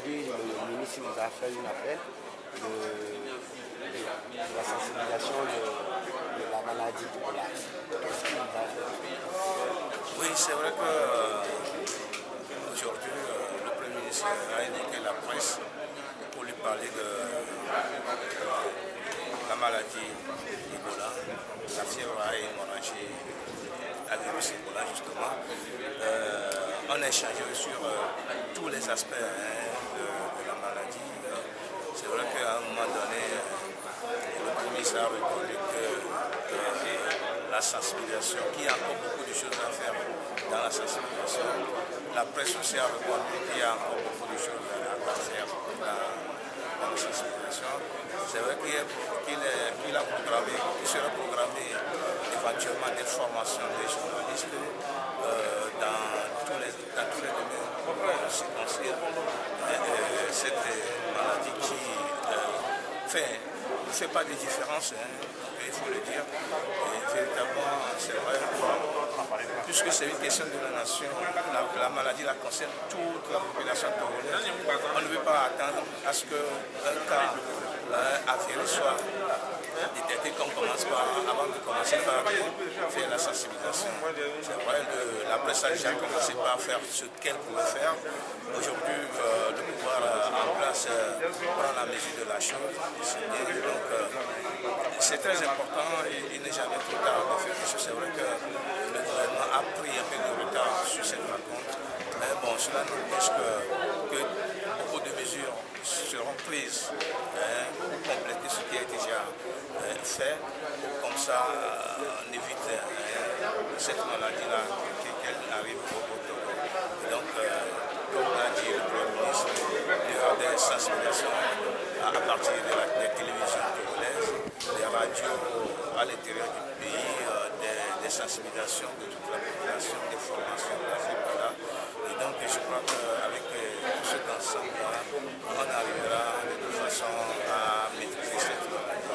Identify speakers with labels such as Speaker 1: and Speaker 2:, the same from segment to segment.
Speaker 1: aujourd'hui, le ministre nous a fait un appel de la sensibilisation de la maladie de Ebola. Qu'est-ce qu'il nous a fait?
Speaker 2: Oui, c'est vrai que aujourd'hui, le Premier ministre a indiqué la presse pour lui parler de la maladie Ebola, la fièvre à hémorragie à virus Ebola justement. On a échangé sur tous les aspects de la maladie. C'est vrai qu'à un moment donné, le Premier ministre a reconnu que la sensibilisation, qu'il y a encore beaucoup de choses à faire dans la sensibilisation. La presse aussi a reconnu qu'il y a encore beaucoup de choses à faire dans la sensibilisation. C'est vrai qu'il a programmé, qu'il sera programmé éventuellement des formations des journalistes dans tous les domaines séquentiels. Cette maladie qui ne fait pas de différence, il faut le dire. Et véritablement, c'est vrai, puisque c'est une question de la nation, la maladie la concerne toute la population togolaise. On ne veut pas attendre à ce qu'un cas avéré soit détecté qu'on commence avant de commencer par faire la sensibilisation. C'est vrai, la presse a déjà commencé par faire ce qu'elle pouvait faire. Aujourd'hui, de pouvoir en place prendre la mesure de la chose, c'est bien. Donc, c'est très important et il n'est jamais trop tard de faire quelque chose. C'est vrai que le gouvernement a pris un peu de retard sur cette rencontre. Mais bon, cela n'empêche que beaucoup de mesures seront prises pour compléter ce qui a été déjà fait. Comme ça, on évite cette maladie-là qu'elle arrive au Togo. Donc, comme l'a dit le Premier ministre, il y aura des sensibilisations à partir des télévisions togolaises, des radios à l'intérieur du pays, des sensibilisations de toute la population, des formations, voilà. Et donc, je crois qu'avec tout cet ensemble-là, on arrivera de toute façon à maîtriser cette maladie.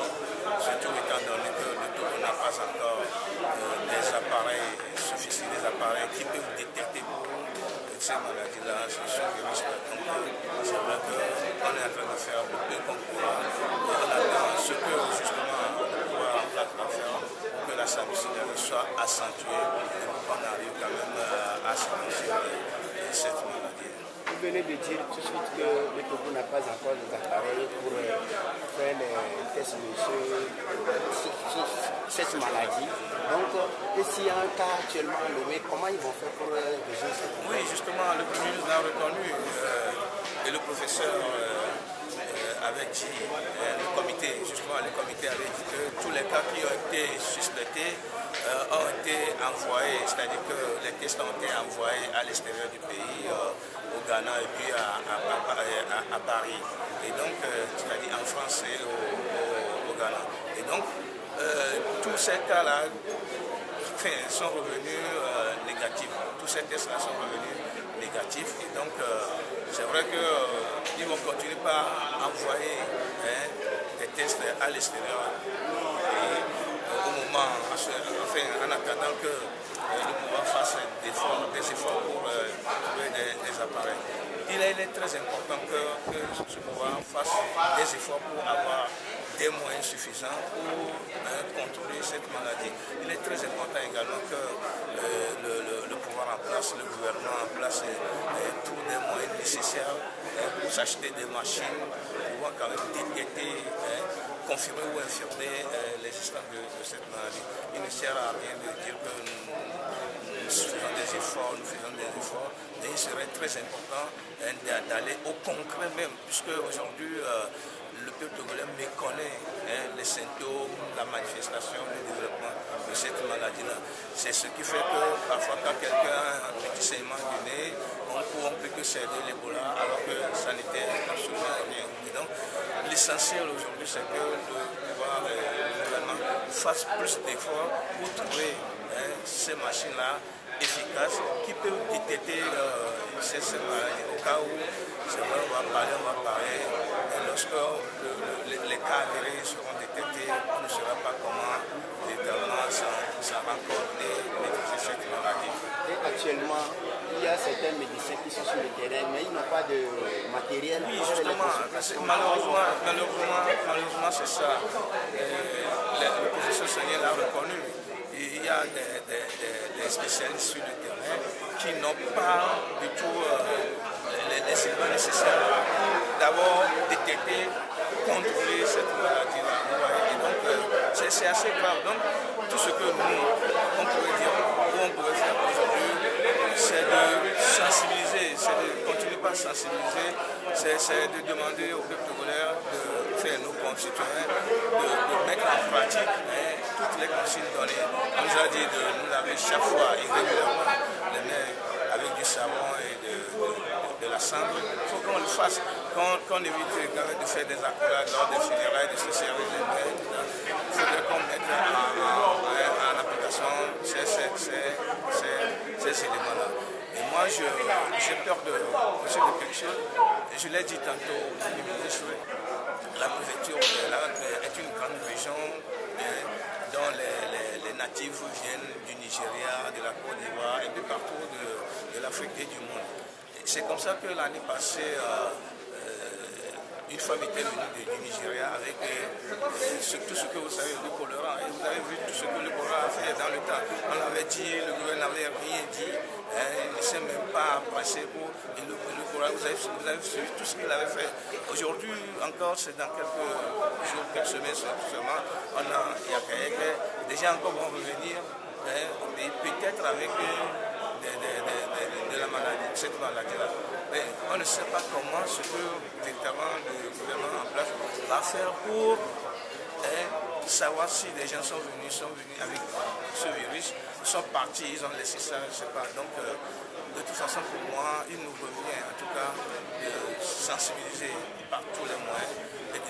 Speaker 2: Surtout étant donné que le Togo n'a pas encore des appareils sophistiqués, des appareils qui peuvent détecter ces maladies-là, ce virus. Donc, c'est vrai qu'on est en train de faire le peu qu'on pourra. Et on attend ce que justement on pourra faire pour que la sensibilisation soit accentuée et pour qu'on arrive quand même à s'annoncer cette maladie.
Speaker 1: Vous venez de dire tout de suite que le Togo n'a pas encore des appareils pour faire les tests sur cette maladie. Donc, et s'il y a un cas actuellement enlevé, comment ils vont faire pour résoudre cette maladie?
Speaker 2: Oui, justement, le Premier ministre l'a reconnu et le professeur avait dit, le comité avait dit que tous les cas qui ont été suspectés ont été envoyés, c'est-à-dire que les tests ont été envoyés à l'extérieur du pays, au Ghana et puis à Paris. Et donc, c'est-à-dire en France et au Ghana. Et donc, tous ces cas-là sont revenus négatifs. Tous ces tests-là sont revenus négatifs. Et donc, c'est vrai qu'ils vont continuer par envoyer des tests à l'extérieur. Et au moment, en attendant que le pouvoir fasse des efforts pour trouver des appareils. Il est très important que ce pouvoir fasse des efforts pour avoir des moyens suffisants pour contrôler cette maladie. Il est très important également que le pouvoir en place, le gouvernement en place tous les moyens nécessaires pour s'acheter des machines, pour pouvoir quand même détecter, confirmer ou infirmer l'existence de cette maladie. Il ne sert à rien de dire que nous faisons des efforts, mais il serait très important d'aller au concret même, puisque aujourd'hui, le peuple togolais méconnaît les symptômes, la manifestation, le développement de cette maladie-là. C'est ce qui fait que parfois quand quelqu'un a un petit saignement du nez, on ne peut que cerner l'Ebola alors que ça n'était absolument rien. Et donc l'essentiel aujourd'hui c'est que le pouvoir, le gouvernement fasse plus d'efforts pour trouver ces machines-là efficaces qui peuvent détecter ces maladies au cas où c'est vrai on va parler et lorsque les cas avérés seront détectés, on ne saura pas comment véritablement ça rencontre et maîtriser cette maladie.
Speaker 1: Et actuellement, il y a certains médecins qui sont sur le terrain, mais ils n'ont pas de matériel.
Speaker 2: Oui, justement, malheureusement c'est ça. Le professeur Seigneur l'a reconnu. Il y a des spécialistes sur le terrain qui n'ont pas du tout les éléments nécessaires pour d'abord détecter, contrôler cette maladie-là. Et donc, c'est assez grave. Donc, tout ce que nous, on pourrait dire, ou on pourrait faire aujourd'hui, c'est de sensibiliser, c'est de continuer par sensibiliser, c'est de demander au peuple togolais de faire nos concitoyens, de mettre en pratique toutes les consignes données. On nous a dit de nous laver chaque fois et régulièrement les mains avec du savon et de la cendre. Il faut qu'on le fasse, qu'on évite de faire des accolades lors des funérailles, de se serrer les mains. Il faudrait qu'on mette en application ces éléments-là. Et moi, j'ai peur de quelque chose. Je l'ai dit tantôt au Premier ministre, la préfecture est une grande région dont les natifs viennent du Nigeria, de la Côte d'Ivoire et de partout de l'Afrique et du monde. C'est comme ça que l'année passée, une femme était venue du Nigeria avec tout ce que vous savez du choléra. Et vous avez vu tout ce que le choléra a fait dans le temps. On l'avait dit, le gouvernement n'avait rien dit. Il ne s'est même pas passé pour. Et le choléra, vous avez suivi tout ce qu'il avait fait. Aujourd'hui, encore, c'est dans quelques jours, quelques semaines seulement, il y a des gens encore vont revenir, peut-être avec de la maladie, cette maladie-là. Mais on ne sait pas comment ce que véritablement le gouvernement en place va faire pour savoir si des gens sont venus avec ce virus, sont partis, ils ont laissé ça, je ne sais pas. Donc, de toute façon, pour moi, il nous revient en tout cas de sensibiliser par tous les moyens et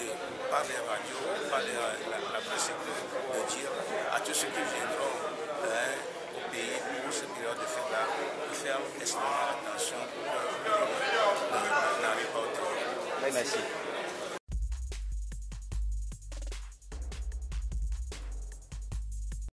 Speaker 2: par les radios, par la presse, de dire à tous ceux qui viendront au pays pour cette période de fête-là, de faire extrêmement attention pour que n'arrive pas au temps.
Speaker 3: Merci.